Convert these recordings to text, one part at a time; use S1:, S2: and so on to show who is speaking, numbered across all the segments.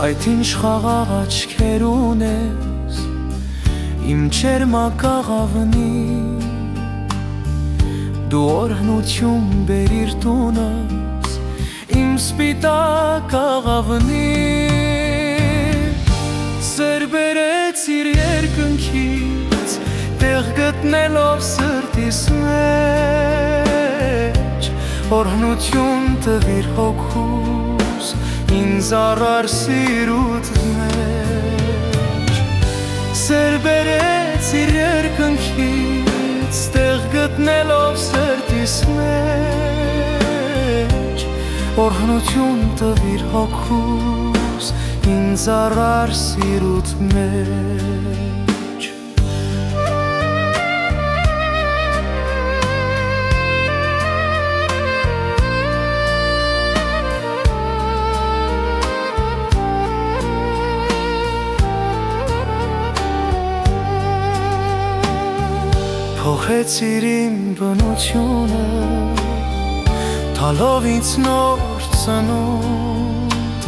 S1: Այդ ինչ խաղաղ աչքեր ունես իմ չերմակ աղավնի Դու օրհնություն բերիր տունս իմ սպիտակ աղավնի Սեր բերեցիր երկնքից տեղ գտնելով սրտիս մեջ Օրհնություն տվիր հոգուս ինձ առար սիրուտ մեջ Սեր բերեցիր երկնքից տեղ գտնելով սրտիս մեջ Օրհնություն տվիր հոգուս ինձ առար սիրուտ մեջ Փոխեցիր իմ բնությունը Տալով ինձ նոր ծնունդ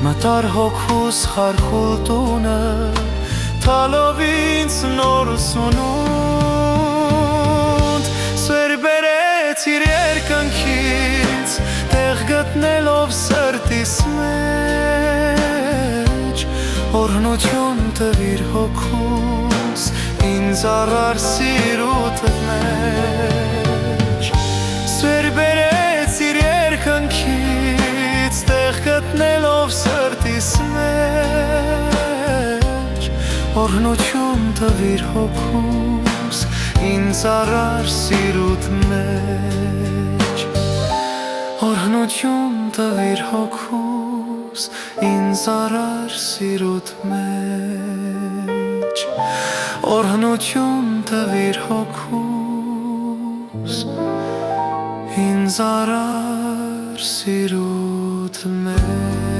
S1: Մտար հոգուս խարխուլ տունը Տալով ինձ նոր սնունդ Սեր բերեցիր երկնքից Տեղ գտնելով սրտիս մեջ Օրհնություն տվիր հոգուս ինձ առար սիրուտդ մեջ Սեր բերեցիր երկնքից տեղ գտնելով սրտիս մեջ Օրհնություն տվիր հոգուս ինձ առար սիրուտ մեջ Օրհնություն տվիր հոգուս ինձ առար սիրուտ մեջ Օրհնություն տվիր հոգուս ինձ առար սիրուտ մեջ